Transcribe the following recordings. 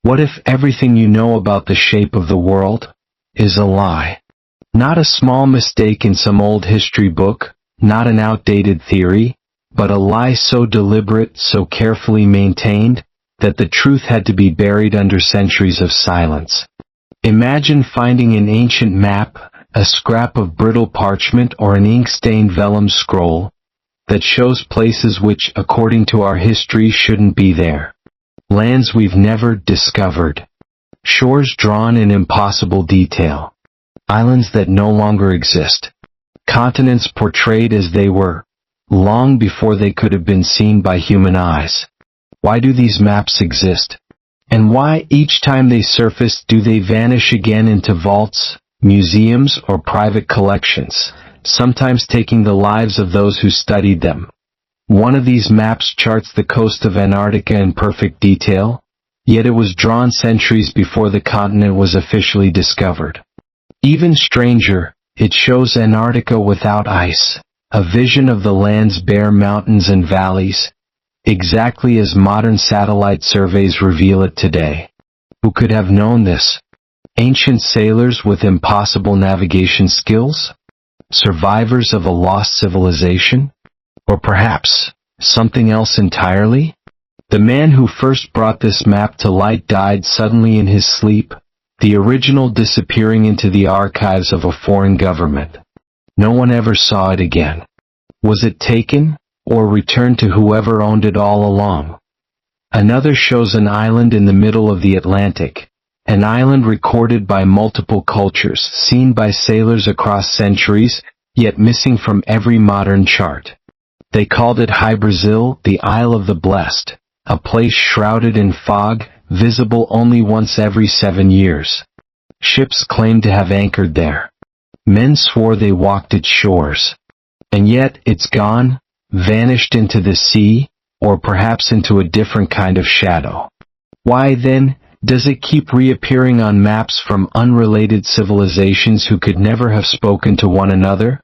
What if everything you know about the shape of the world is a lie? Not a small mistake in some old history book, not an outdated theory, but a lie so deliberate, so carefully maintained, that the truth had to be buried under centuries of silence. Imagine finding an ancient map, a scrap of brittle parchment or an ink-stained vellum scroll, that shows places which, according to our history, shouldn't be there. Lands we've never discovered. Shores drawn in impossible detail. Islands that no longer exist. Continents portrayed as they were, long before they could have been seen by human eyes. Why do these maps exist? And why, each time they surface, do they vanish again into vaults, museums, or private collections, sometimes taking the lives of those who studied them? One of these maps charts the coast of Antarctica in perfect detail, yet it was drawn centuries before the continent was officially discovered. Even stranger, it shows Antarctica without ice, a vision of the land's bare mountains and valleys, exactly as modern satellite surveys reveal it today. Who could have known this? Ancient sailors with impossible navigation skills? Survivors of a lost civilization? Or perhaps something else entirely? The man who first brought this map to light died suddenly in his sleep, the original disappearing into the archives of a foreign government. No one ever saw it again. Was it taken, or returned to whoever owned it all along? Another shows an island in the middle of the Atlantic, an island recorded by multiple cultures, seen by sailors across centuries, yet missing from every modern chart. They called it High Brazil, the Isle of the Blessed, a place shrouded in fog, visible only once every 7 years. Ships claimed to have anchored there. Men swore they walked its shores. And yet, it's gone, vanished into the sea, or perhaps into a different kind of shadow. Why, then, does it keep reappearing on maps from unrelated civilizations who could never have spoken to one another?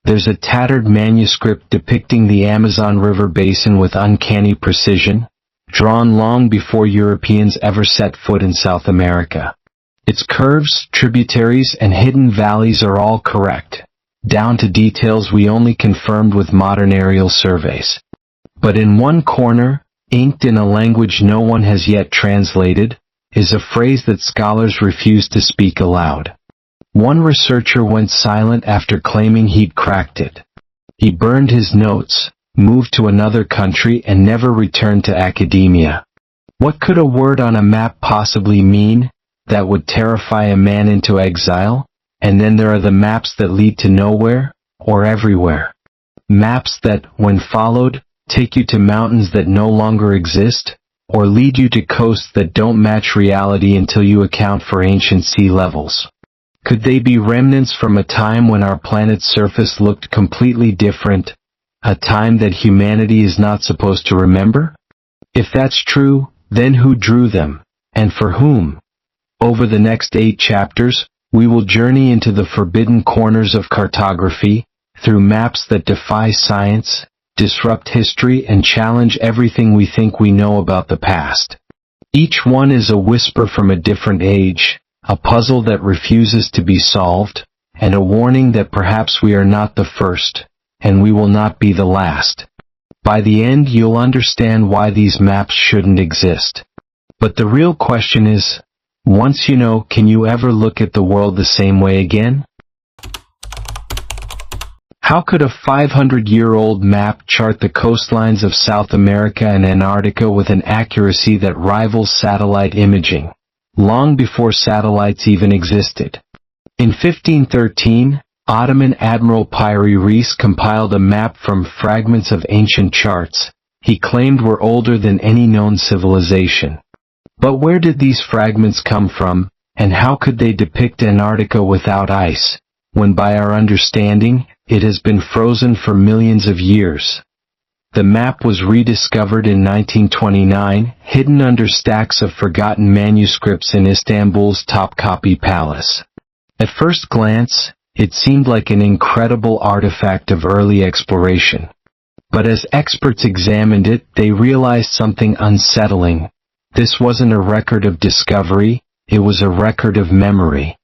There's a tattered manuscript depicting the Amazon River basin with uncanny precision, drawn long before Europeans ever set foot in South America. Its curves, tributaries, and hidden valleys are all correct, down to details we only confirmed with modern aerial surveys. But in one corner, inked in a language no one has yet translated, is a phrase that scholars refuse to speak aloud. One researcher went silent after claiming he'd cracked it. He burned his notes, moved to another country, and never returned to academia. What could a word on a map possibly mean that would terrify a man into exile? And then there are the maps that lead to nowhere, or everywhere. Maps that, when followed, take you to mountains that no longer exist, or lead you to coasts that don't match reality until you account for ancient sea levels. Could they be remnants from a time when our planet's surface looked completely different, a time that humanity is not supposed to remember? If that's true, then who drew them, and for whom? Over the next 8 chapters, we will journey into the forbidden corners of cartography, through maps that defy science, disrupt history, and challenge everything we think we know about the past. Each one is a whisper from a different age, a puzzle that refuses to be solved, and a warning that perhaps we are not the first, and we will not be the last. By the end, you'll understand why these maps shouldn't exist. But the real question is, once you know, can you ever look at the world the same way again? How could a 500-year-old map chart the coastlines of South America and Antarctica with an accuracy that rivals satellite imaging, long before satellites even existed? In 1513, Ottoman Admiral Piri Reis compiled a map from fragments of ancient charts he claimed were older than any known civilization. But where did these fragments come from, and how could they depict Antarctica without ice, when by our understanding, it has been frozen for millions of years? The map was rediscovered in 1929, hidden under stacks of forgotten manuscripts in Istanbul's Topkapi Palace. At first glance, it seemed like an incredible artifact of early exploration. But as experts examined it, they realized something unsettling. This wasn't a record of discovery, it was a record of memory.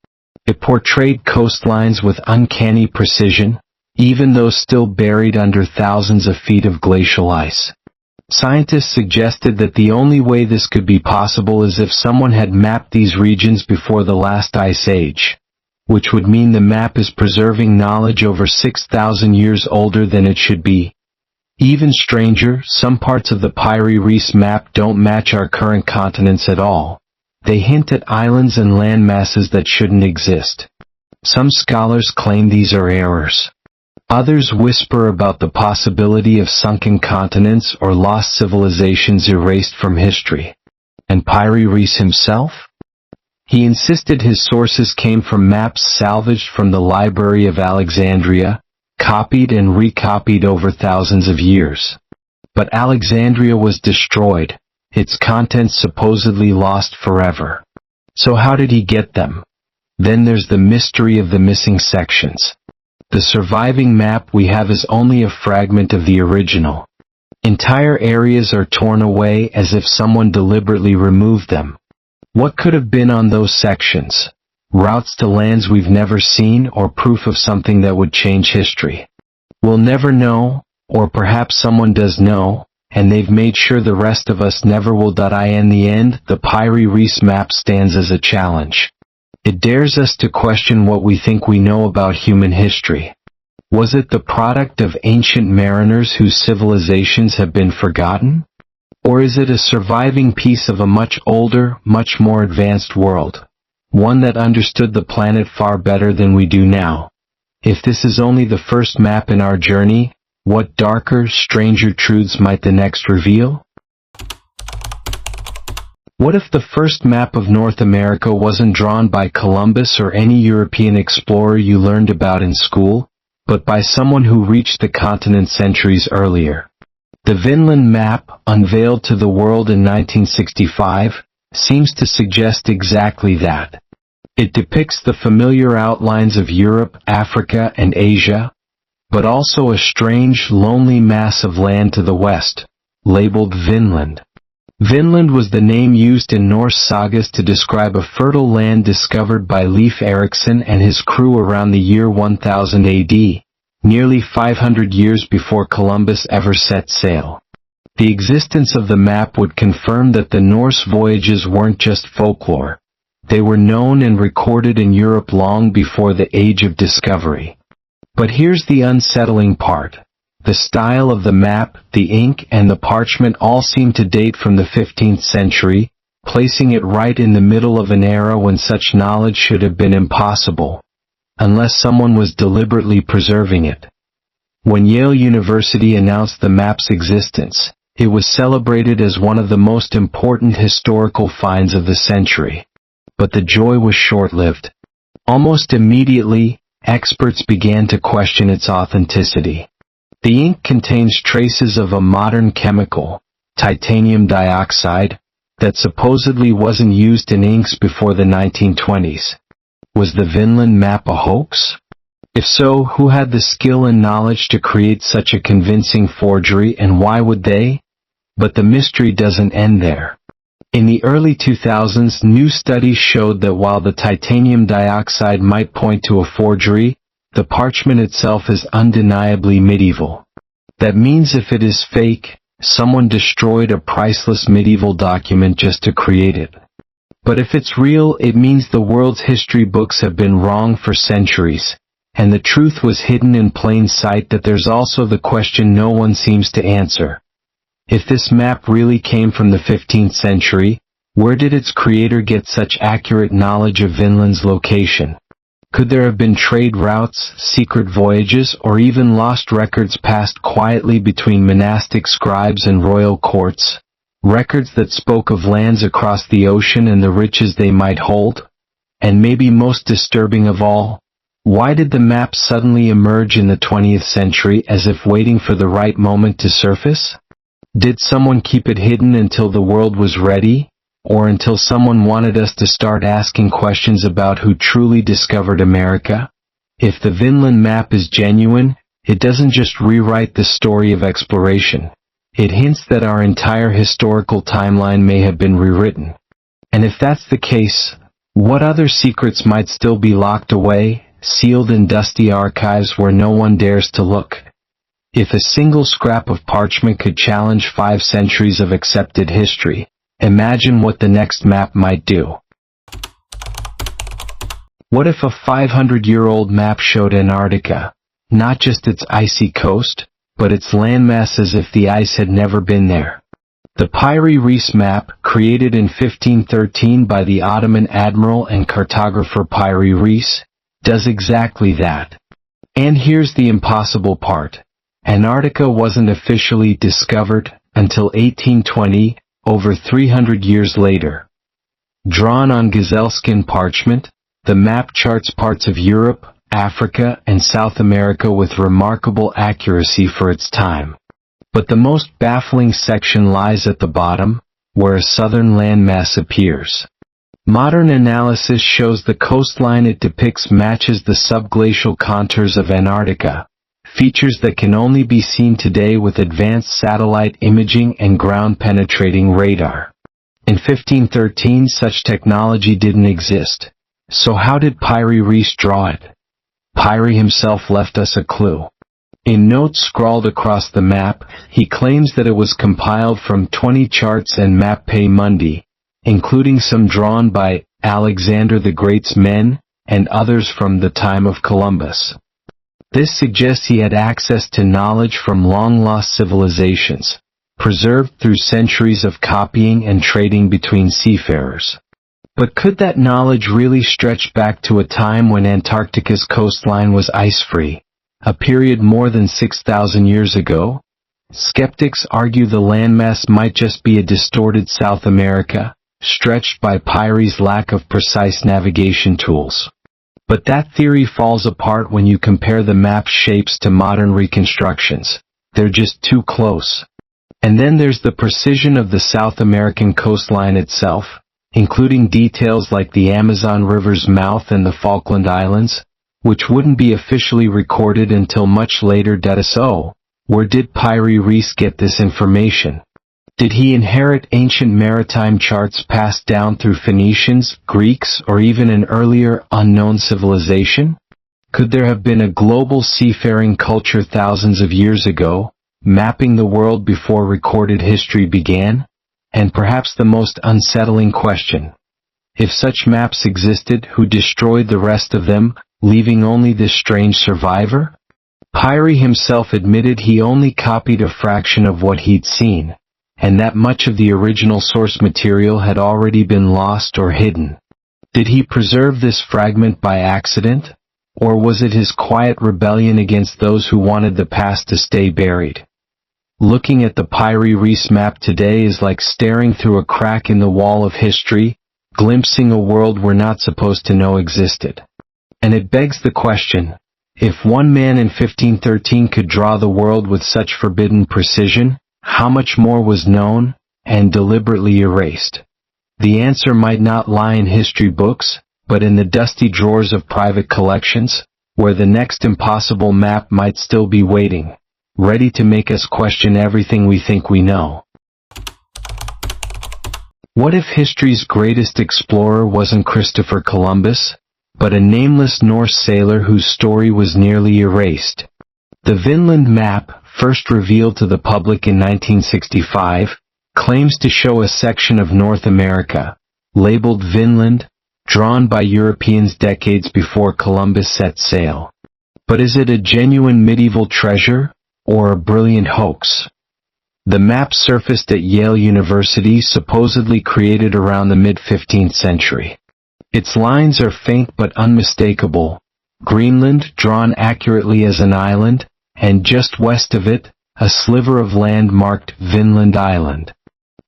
It portrayed coastlines with uncanny precision, even though still buried under thousands of feet of glacial ice. Scientists suggested that the only way this could be possible is if someone had mapped these regions before the last ice age, which would mean the map is preserving knowledge over 6,000 years older than it should be. Even stranger, some parts of the Piri-Reis map don't match our current continents at all. They hint at islands and land masses that shouldn't exist. Some scholars claim these are errors. Others whisper about the possibility of sunken continents or lost civilizations erased from history. And Piri-Reis himself? He insisted his sources came from maps salvaged from the Library of Alexandria, copied and recopied over thousands of years. But Alexandria was destroyed, its contents supposedly lost forever. So how did he get them? Then there's the mystery of the missing sections. The surviving map we have is only a fragment of the original. Entire areas are torn away as if someone deliberately removed them. What could have been on those sections? Routes to lands we've never seen, or proof of something that would change history? We'll never know, or perhaps someone does know, and they've made sure the rest of us never will. In the end, the Piri-Reis map stands as a challenge. It dares us to question what we think we know about human history. Was it the product of ancient mariners whose civilizations have been forgotten? Or is it a surviving piece of a much older, much more advanced world? One that understood the planet far better than we do now. If this is only the first map in our journey, what darker, stranger truths might the next reveal? What if the first map of North America wasn't drawn by Columbus or any European explorer you learned about in school, but by someone who reached the continent centuries earlier? The Vinland map, unveiled to the world in 1965, seems to suggest exactly that. It depicts the familiar outlines of Europe, Africa, and Asia, but also a strange, lonely mass of land to the west, labeled Vinland. Vinland was the name used in Norse sagas to describe a fertile land discovered by Leif Erikson and his crew around the year 1000 AD, nearly 500 years before Columbus ever set sail. The existence of the map would confirm that the Norse voyages weren't just folklore. They were known and recorded in Europe long before the Age of Discovery. But here's the unsettling part. The style of the map, the ink, and the parchment all seem to date from the 15th century, placing it right in the middle of an era when such knowledge should have been impossible, unless someone was deliberately preserving it. When Yale University announced the map's existence, it was celebrated as one of the most important historical finds of the century. But the joy was short-lived. Almost immediately, experts began to question its authenticity. The ink contains traces of a modern chemical, titanium dioxide, that supposedly wasn't used in inks before the 1920s. Was the Vinland map a hoax? If so, who had the skill and knowledge to create such a convincing forgery, and why would they? But the mystery doesn't end there. In the early 2000s, new studies showed that while the titanium dioxide might point to a forgery, the parchment itself is undeniably medieval. That means if it is fake, someone destroyed a priceless medieval document just to create it. But if it's real, it means the world's history books have been wrong for centuries, and the truth was hidden in plain sight. That there's also the question no one seems to answer. If this map really came from the 15th century, where did its creator get such accurate knowledge of Vinland's location? Could there have been trade routes, secret voyages, or even lost records passed quietly between monastic scribes and royal courts? Records that spoke of lands across the ocean and the riches they might hold? And maybe most disturbing of all, why did the map suddenly emerge in the 20th century as if waiting for the right moment to surface? Did someone keep it hidden until the world was ready? Or until someone wanted us to start asking questions about who truly discovered America? If the Vinland map is genuine, it doesn't just rewrite the story of exploration. it hints that our entire historical timeline may have been rewritten. And if that's the case, what other secrets might still be locked away, sealed in dusty archives where no one dares to look? If a single scrap of parchment could challenge 5 centuries of accepted history, imagine what the next map might do. What if a 500-year-old map showed Antarctica, not just its icy coast, but its landmass as if the ice had never been there? The Piri-Reis map, created in 1513 by the Ottoman admiral and cartographer Piri-Reis, does exactly that. And here's the impossible part. Antarctica wasn't officially discovered until 1820, over 300 years later. Drawn on gazelleskin parchment, the map charts parts of Europe, Africa, and South America with remarkable accuracy for its time. But the most baffling section lies at the bottom, where a southern landmass appears. Modern analysis shows the coastline it depicts matches the subglacial contours of Antarctica, features that can only be seen today with advanced satellite imaging and ground-penetrating radar. In 1513, such technology didn't exist. So how did Piri-Reis draw it? Piri himself left us a clue. In notes scrawled across the map, he claims that it was compiled from 20 charts and mappe mundi, including some drawn by Alexander the Great's men, and others from the time of Columbus. This suggests he had access to knowledge from long-lost civilizations, preserved through centuries of copying and trading between seafarers. But could that knowledge really stretch back to a time when Antarctica's coastline was ice-free, a period more than 6,000 years ago? Skeptics argue the landmass might just be a distorted South America, stretched by Piri's lack of precise navigation tools. But that theory falls apart when you compare the map's shapes to modern reconstructions. They're just too close. And then there's the precision of the South American coastline itself, including details like the Amazon River's mouth and the Falkland Islands, which wouldn't be officially recorded until much later. So, where did Piri-Reis get this information? Did he inherit ancient maritime charts passed down through Phoenicians, Greeks, or even an earlier, unknown civilization? Could there have been a global seafaring culture thousands of years ago, mapping the world before recorded history began? And perhaps the most unsettling question: if such maps existed, who destroyed the rest of them, leaving only this strange survivor? Piri himself admitted he only copied a fraction of what he'd seen, and that much of the original source material had already been lost or hidden. Did he preserve this fragment by accident? Or was it his quiet rebellion against those who wanted the past to stay buried? Looking at the Piri-Reis map today is like staring through a crack in the wall of history, glimpsing a world we're not supposed to know existed. And it begs the question, if one man in 1513 could draw the world with such forbidden precision, how much more was known, and deliberately erased? The answer might not lie in history books, but in the dusty drawers of private collections, where the next impossible map might still be waiting, ready to make us question everything we think we know. What if history's greatest explorer wasn't Christopher Columbus, but a nameless Norse sailor whose story was nearly erased? The Vinland map, first revealed to the public in 1965, claims to show a section of North America, labeled Vinland, drawn by Europeans decades before Columbus set sail. But is it a genuine medieval treasure, or a brilliant hoax? The map surfaced at Yale University, supposedly created around the mid-15th century. Its lines are faint but unmistakable. Greenland, drawn accurately as an island, and just west of it, a sliver of land marked Vinland Island.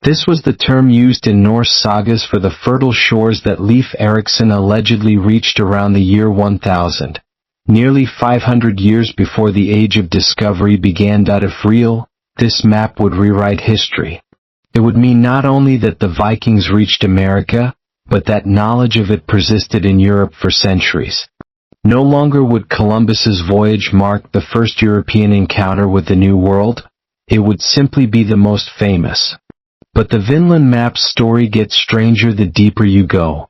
This was the term used in Norse sagas for the fertile shores that Leif Erikson allegedly reached around the year 1000. Nearly 500 years before the Age of Discovery began. If real, this map would rewrite history. It would mean not only that the Vikings reached America, but that knowledge of it persisted in Europe for centuries. No longer would Columbus's voyage mark the first European encounter with the New World, it would simply be the most famous. But the Vinland map's story gets stranger the deeper you go.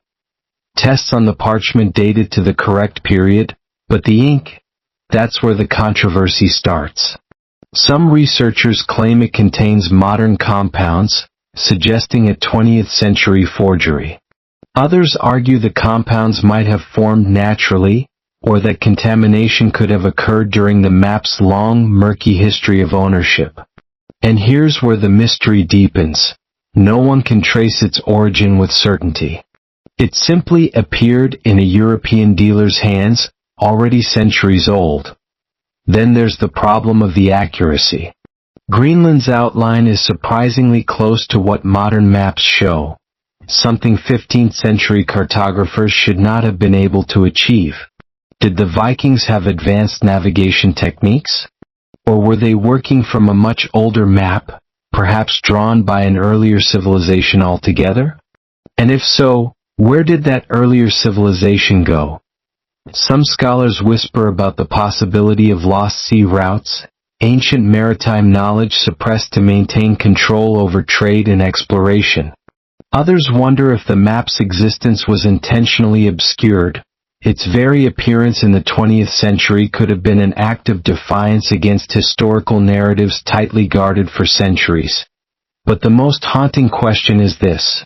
Tests on the parchment dated to the correct period, but the ink, that's where the controversy starts. Some researchers claim it contains modern compounds, suggesting a 20th century forgery. Others argue the compounds might have formed naturally, or that contamination could have occurred during the map's long, murky history of ownership. And here's where the mystery deepens. No one can trace its origin with certainty. It simply appeared in a European dealer's hands, already centuries old. Then there's the problem of the accuracy. Greenland's outline is surprisingly close to what modern maps show, something 15th century cartographers should not have been able to achieve. Did the Vikings have advanced navigation techniques? Or were they working from a much older map, perhaps drawn by an earlier civilization altogether? And if so, where did that earlier civilization go? Some scholars whisper about the possibility of lost sea routes, ancient maritime knowledge suppressed to maintain control over trade and exploration. Others wonder if the map's existence was intentionally obscured. Its very appearance in the 20th century could have been an act of defiance against historical narratives tightly guarded for centuries. But the most haunting question is this.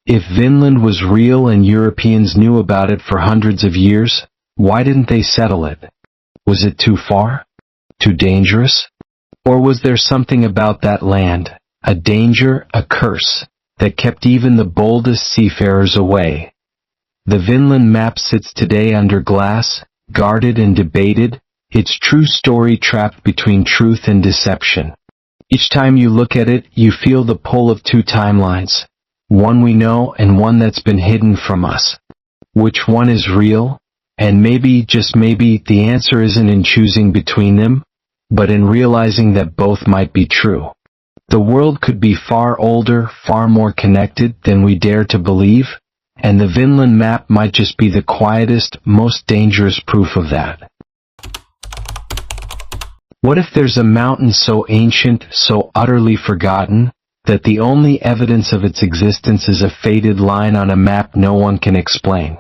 If Vinland was real and Europeans knew about it for hundreds of years, why didn't they settle it? Was it too far? Too dangerous? Or was there something about that land, a danger, a curse, that kept even the boldest seafarers away? The Vinland map sits today under glass, guarded and debated, its true story trapped between truth and deception. Each time you look at it, you feel the pull of two timelines, one we know and one that's been hidden from us. Which one is real? And maybe, just maybe, the answer isn't in choosing between them, but in realizing that both might be true. The world could be far older, far more connected than we dare to believe, and the Vinland map might just be the quietest, most dangerous proof of that. What if there's a mountain so ancient, so utterly forgotten, that the only evidence of its existence is a faded line on a map no one can explain?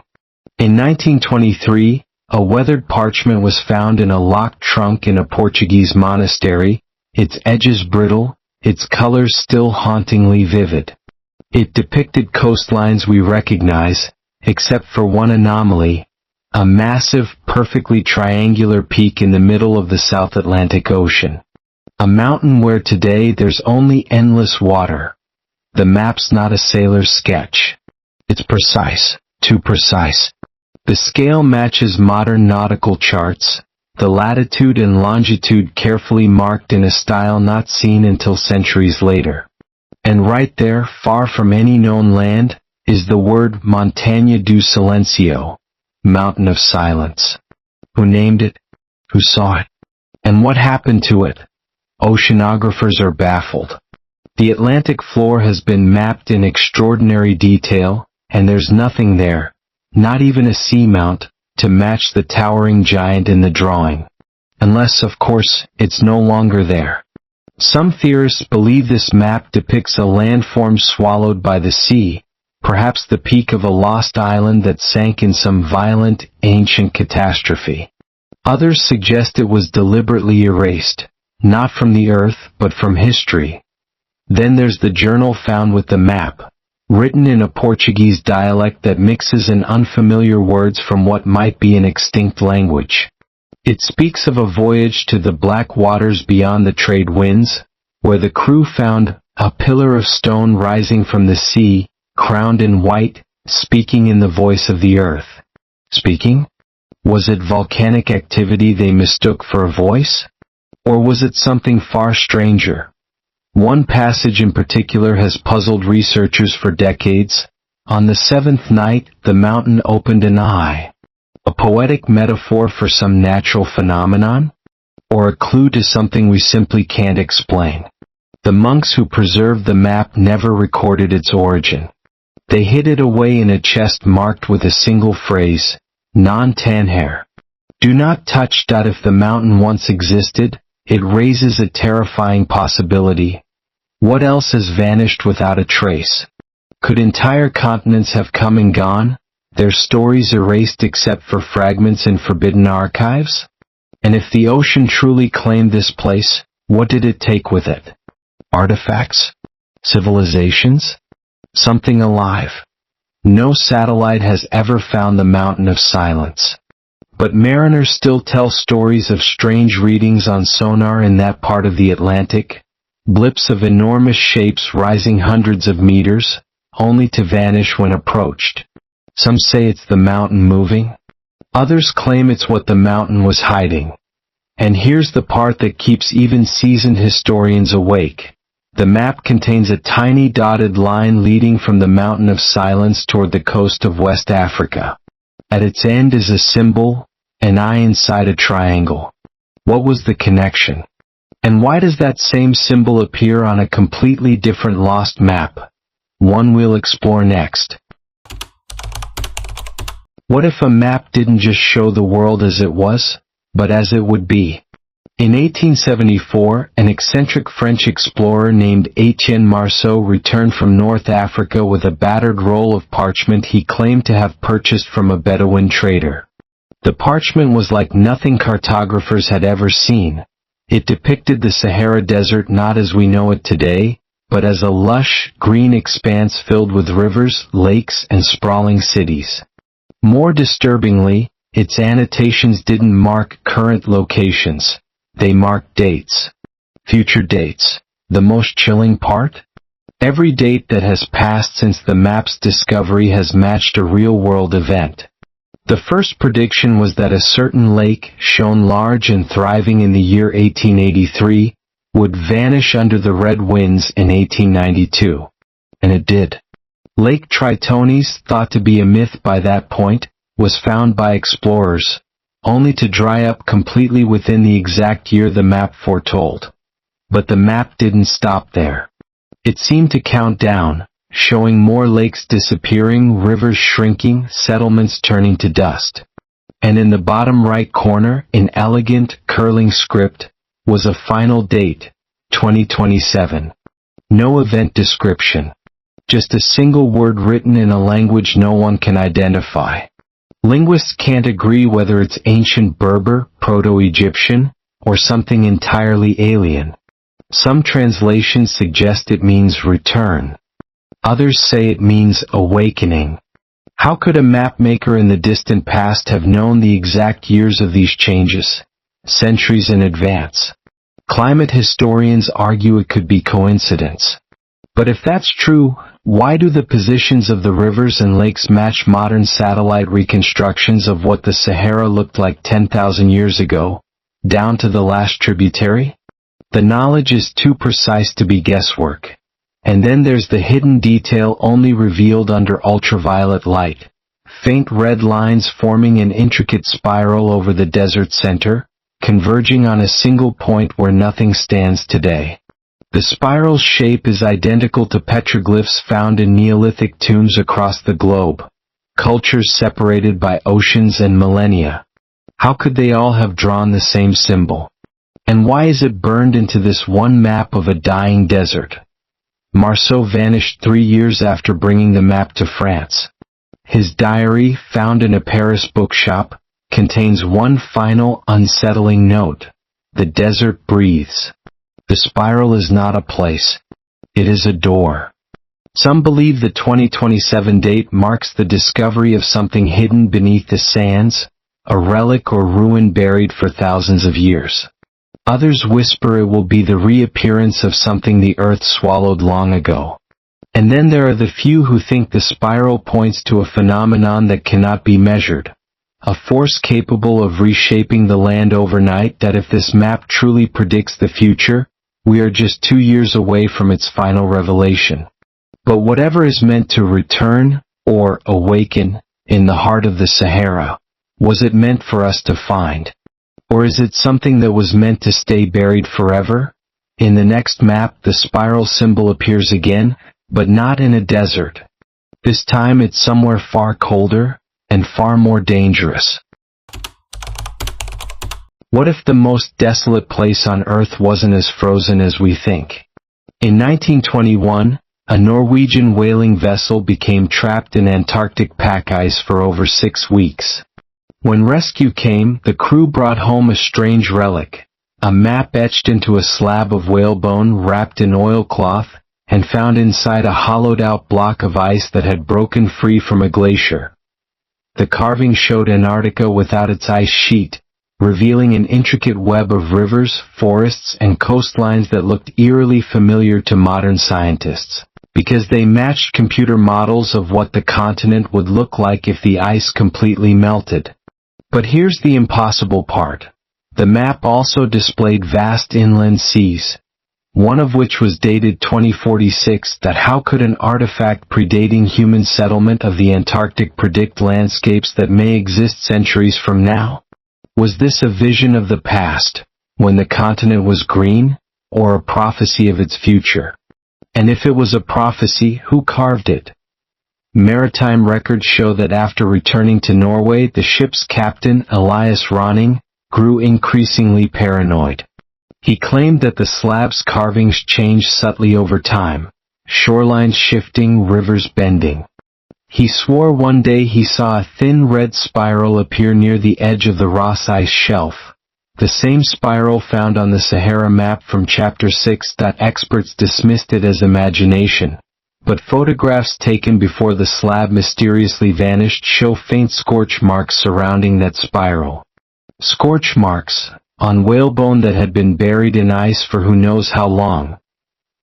In 1923, a weathered parchment was found in a locked trunk in a Portuguese monastery, its edges brittle, its colors still hauntingly vivid. It depicted coastlines we recognize, except for one anomaly, a massive, perfectly triangular peak in the middle of the South Atlantic Ocean. A mountain where today there's only endless water. The map's not a sailor's sketch. It's precise, too precise. The scale matches modern nautical charts, the latitude and longitude carefully marked in a style not seen until centuries later. And right there, far from any known land, is the word Montaña do Silencio, Mountain of Silence. Who named it? Who saw it? And what happened to it? Oceanographers are baffled. The Atlantic floor has been mapped in extraordinary detail, and there's nothing there, not even a seamount, to match the towering giant in the drawing. Unless, of course, it's no longer there. Some theorists believe this map depicts a landform swallowed by the sea, perhaps the peak of a lost island that sank in some violent, ancient catastrophe. Others suggest it was deliberately erased, not from the earth, but from history. Then there's the journal found with the map, written in a Portuguese dialect that mixes in unfamiliar words from what might be an extinct language. It speaks of a voyage to the black waters beyond the trade winds, where the crew found a pillar of stone rising from the sea, crowned in white, speaking in the voice of the earth. Speaking? Was it volcanic activity they mistook for a voice? Or was it something far stranger? One passage in particular has puzzled researchers for decades. On the seventh night, the mountain opened an eye. A poetic metaphor for some natural phenomenon? Or a clue to something we simply can't explain? The monks who preserved the map never recorded its origin. They hid it away in a chest marked with a single phrase, non tanher. Do not touch. If the mountain once existed, it raises a terrifying possibility. What else has vanished without a trace? Could entire continents have come and gone, their stories erased except for fragments in forbidden archives? And if the ocean truly claimed this place, what did it take with it? Artifacts? Civilizations? Something alive. No satellite has ever found the mountain of silence. But mariners still tell stories of strange readings on sonar in that part of the Atlantic, blips of enormous shapes rising hundreds of meters, only to vanish when approached. Some say it's the mountain moving. Others claim it's what the mountain was hiding. And here's the part that keeps even seasoned historians awake. The map contains a tiny dotted line leading from the Mountain of Silence toward the coast of West Africa. At its end is a symbol, an eye inside a triangle. What was the connection? And why does that same symbol appear on a completely different lost map? One we'll explore next. What if a map didn't just show the world as it was, but as it would be? In 1874, an eccentric French explorer named Etienne Marceau returned from North Africa with a battered roll of parchment he claimed to have purchased from a Bedouin trader. The parchment was like nothing cartographers had ever seen. It depicted the Sahara Desert not as we know it today, but as a lush, green expanse filled with rivers, lakes, and sprawling cities. More disturbingly, its annotations didn't mark current locations. They marked dates. Future dates. The most chilling part? Every date that has passed since the map's discovery has matched a real-world event. The first prediction was that a certain lake, shown large and thriving in the year 1883, would vanish under the red winds in 1892. And it did. Lake Tritonis, thought to be a myth by that point, was found by explorers, only to dry up completely within the exact year the map foretold. But the map didn't stop there. It seemed to count down, showing more lakes disappearing, rivers shrinking, settlements turning to dust. And in the bottom right corner, in elegant, curling script, was a final date, 2027. No event description. Just a single word written in a language no one can identify. Linguists can't agree whether it's ancient Berber, Proto-Egyptian, or something entirely alien. Some translations suggest it means return. Others say it means awakening. How could a mapmaker in the distant past have known the exact years of these changes, centuries in advance? Climate historians argue it could be coincidence. But if that's true, why do the positions of the rivers and lakes match modern satellite reconstructions of what the Sahara looked like 10,000 years ago, down to the last tributary? The knowledge is too precise to be guesswork. And then there's the hidden detail only revealed under ultraviolet light. Faint red lines forming an intricate spiral over the desert center, converging on a single point where nothing stands today. The spiral's shape is identical to petroglyphs found in Neolithic tombs across the globe, cultures separated by oceans and millennia. How could they all have drawn the same symbol? And why is it burned into this one map of a dying desert? Marceau vanished 3 years after bringing the map to France. His diary, found in a Paris bookshop, contains one final unsettling note. The desert breathes. The spiral is not a place. It is a door. Some believe the 2027 date marks the discovery of something hidden beneath the sands, a relic or ruin buried for thousands of years. Others whisper it will be the reappearance of something the earth swallowed long ago. And then there are the few who think the spiral points to a phenomenon that cannot be measured. A force capable of reshaping the land overnight that if this map truly predicts the future, we are just 2 years away from its final revelation. But whatever is meant to return, or awaken, in the heart of the Sahara, was it meant for us to find? Or is it something that was meant to stay buried forever? In the next map, the spiral symbol appears again, but not in a desert. This time it's somewhere far colder, and far more dangerous. What if the most desolate place on Earth wasn't as frozen as we think? In 1921, a Norwegian whaling vessel became trapped in Antarctic pack ice for over 6 weeks. When rescue came, the crew brought home a strange relic, a map etched into a slab of whalebone wrapped in oilcloth, and found inside a hollowed-out block of ice that had broken free from a glacier. The carving showed Antarctica without its ice sheet, revealing an intricate web of rivers, forests, and coastlines that looked eerily familiar to modern scientists, because they matched computer models of what the continent would look like if the ice completely melted. But here's the impossible part. The map also displayed vast inland seas, one of which was dated 2046. That how could an artifact predating human settlement of the Antarctic predict landscapes that may exist centuries from now? Was this a vision of the past, when the continent was green, or a prophecy of its future? And if it was a prophecy, who carved it? Maritime records show that after returning to Norway, the ship's captain, Elias Ronning, grew increasingly paranoid. He claimed that the slab's carvings changed subtly over time, shorelines shifting, rivers bending. He swore one day he saw a thin red spiral appear near the edge of the Ross Ice Shelf, the same spiral found on the Sahara map from Chapter 6. Experts dismissed it as imagination, but photographs taken before the slab mysteriously vanished show faint scorch marks surrounding that spiral. Scorch marks on whalebone that had been buried in ice for who knows how long.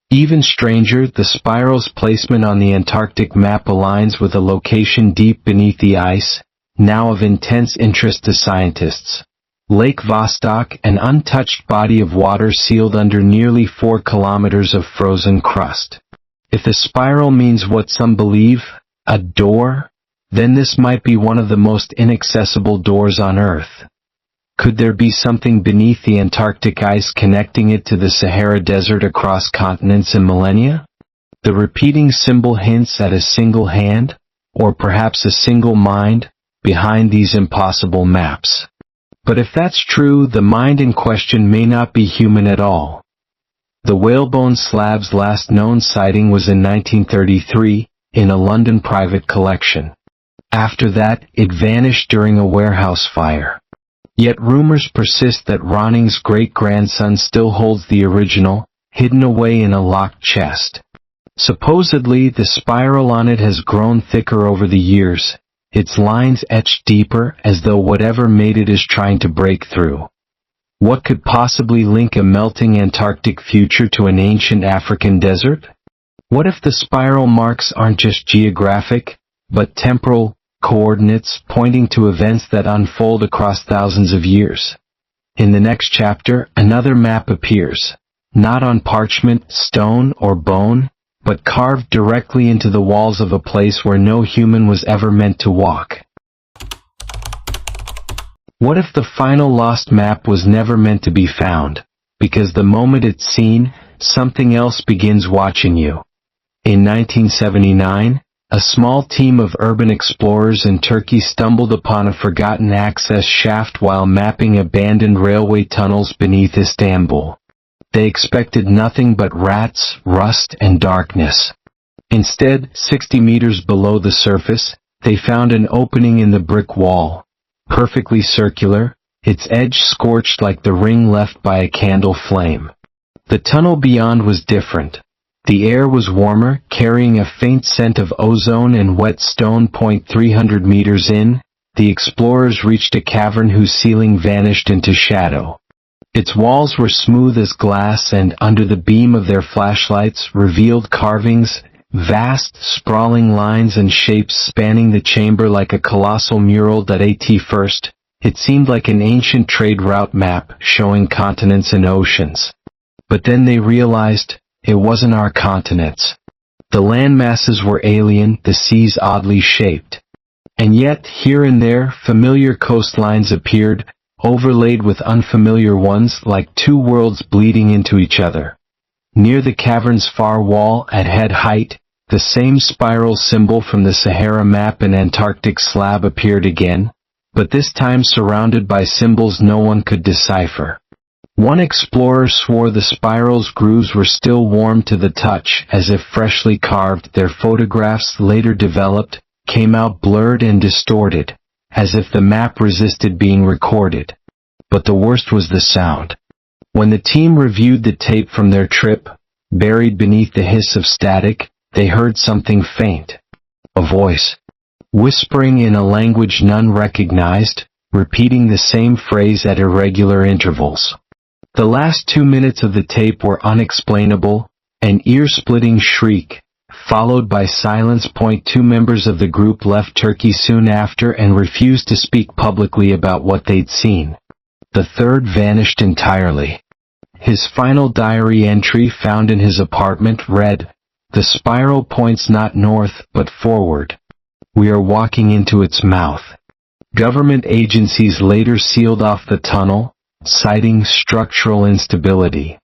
Even stranger, the spiral's placement on the Antarctic map aligns with a location deep beneath the ice, now of intense interest to scientists. Lake Vostok, an untouched body of water sealed under nearly 4 kilometers of frozen crust. If the spiral means what some believe, a door, then this might be one of the most inaccessible doors on Earth. Could there be something beneath the Antarctic ice connecting it to the Sahara Desert across continents and millennia? The repeating symbol hints at a single hand, or perhaps a single mind, behind these impossible maps. But if that's true, the mind in question may not be human at all. The whalebone slab's last known sighting was in 1933, in a London private collection. After that, it vanished during a warehouse fire. Yet rumors persist that Ronning's great-grandson still holds the original, hidden away in a locked chest. Supposedly, the spiral on it has grown thicker over the years, its lines etched deeper as though whatever made it is trying to break through. What could possibly link a melting Antarctic future to an ancient African desert? What if the spiral marks aren't just geographic, but temporal coordinates pointing to events that unfold across thousands of years? In the next chapter, another map appears, not on parchment, stone, or bone, but carved directly into the walls of a place where no human was ever meant to walk. What if the final lost map was never meant to be found, because the moment it's seen, something else begins watching you? In 1979, a small team of urban explorers in Turkey stumbled upon a forgotten access shaft while mapping abandoned railway tunnels beneath Istanbul. They expected nothing but rats, rust, and darkness. Instead, 60 meters below the surface, they found an opening in the brick wall. Perfectly circular, its edge scorched like the ring left by a candle flame. The tunnel beyond was different. The air was warmer, carrying a faint scent of ozone and wet stone. 300 meters in, the explorers reached a cavern whose ceiling vanished into shadow. Its walls were smooth as glass, and under the beam of their flashlights, revealed carvings, vast, sprawling lines and shapes spanning the chamber like a colossal mural. At first, it seemed like an ancient trade route map showing continents and oceans. But then they realized, it wasn't our continents. The land masses were alien, the seas oddly shaped. And yet, here and there, familiar coastlines appeared, overlaid with unfamiliar ones, like two worlds bleeding into each other. Near the cavern's far wall, at head height, the same spiral symbol from the Sahara map and Antarctic slab appeared again, but this time surrounded by symbols no one could decipher. One explorer swore the spiral's grooves were still warm to the touch, as if freshly carved. Their photographs, later developed, came out blurred and distorted, as if the map resisted being recorded. But the worst was the sound. When the team reviewed the tape from their trip, buried beneath the hiss of static, they heard something faint. A voice, whispering in a language none recognized, repeating the same phrase at irregular intervals. The last 2 minutes of the tape were unexplainable, an ear-splitting shriek, followed by silence. 2 members of the group left Turkey soon after and refused to speak publicly about what they'd seen. The third vanished entirely. His final diary entry found in his apartment read, "The spiral points not north but forward. We are walking into its mouth." Government agencies later sealed off the tunnel, citing structural instability.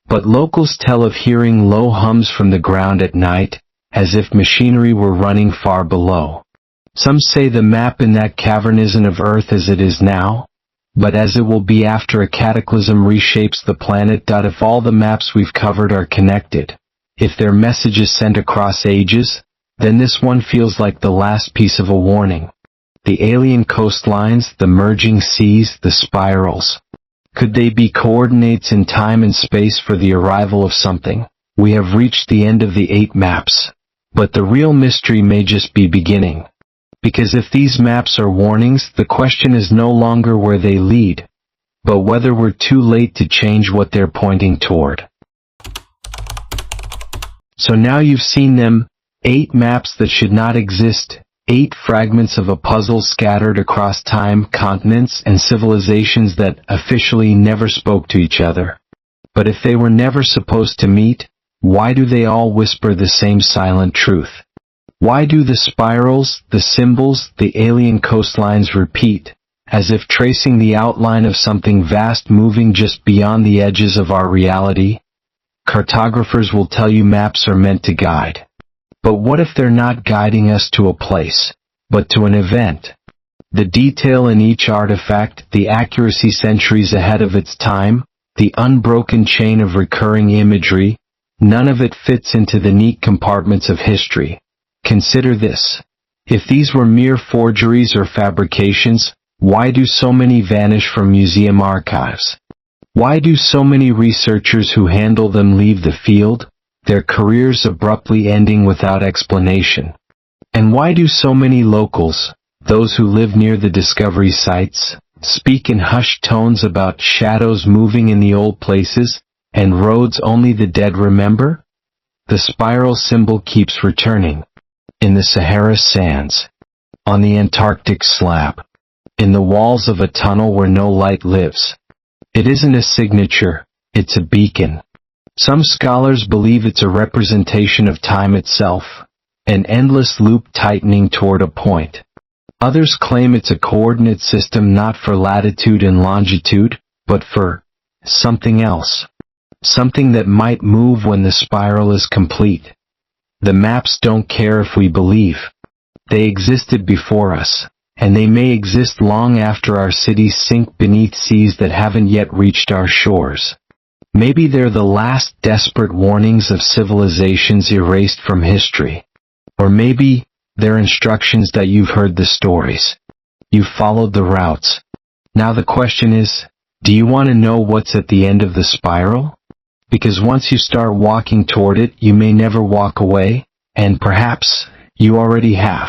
But locals tell of hearing low hums from the ground at night, as if machinery were running far below. Some say the map in that cavern isn't of Earth as it is now, but as it will be after a cataclysm reshapes the planet. If all the maps we've covered are connected, if their messages sent across ages, then this one feels like the last piece of a warning. The alien coastlines, the merging seas, the spirals. Could they be coordinates in time and space for the arrival of something? We have reached the end of the 8 maps. But the real mystery may just be beginning. Because if these maps are warnings, the question is no longer where they lead, but whether we're too late to change what they're pointing toward. So now you've seen them, 8 maps that should not exist, 8 fragments of a puzzle scattered across time, continents, and civilizations that officially never spoke to each other. But if they were never supposed to meet, why do they all whisper the same silent truth? Why do the spirals, the symbols, the alien coastlines repeat, as if tracing the outline of something vast moving just beyond the edges of our reality? Cartographers will tell you maps are meant to guide. But what if they're not guiding us to a place, but to an event? The detail in each artifact, the accuracy centuries ahead of its time, the unbroken chain of recurring imagery, none of it fits into the neat compartments of history. Consider this. If these were mere forgeries or fabrications, why do so many vanish from museum archives? Why do so many researchers who handle them leave the field, their careers abruptly ending without explanation? And why do so many locals, those who live near the discovery sites, speak in hushed tones about shadows moving in the old places, and roads only the dead remember? The spiral symbol keeps returning. In the Sahara sands, on the Antarctic slab, in the walls of a tunnel where no light lives. It isn't a signature, it's a beacon. Some scholars believe it's a representation of time itself, an endless loop tightening toward a point. Others claim it's a coordinate system not for latitude and longitude, but for something else. Something that might move when the spiral is complete. The maps don't care if we believe. They existed before us, and they may exist long after our cities sink beneath seas that haven't yet reached our shores. Maybe they're the last desperate warnings of civilizations erased from history. Or maybe they're instructions that you've heard the stories. You've followed the routes. Now the question is, do you want to know what's at the end of the spiral? Because once you start walking toward it, you may never walk away, and perhaps you already have.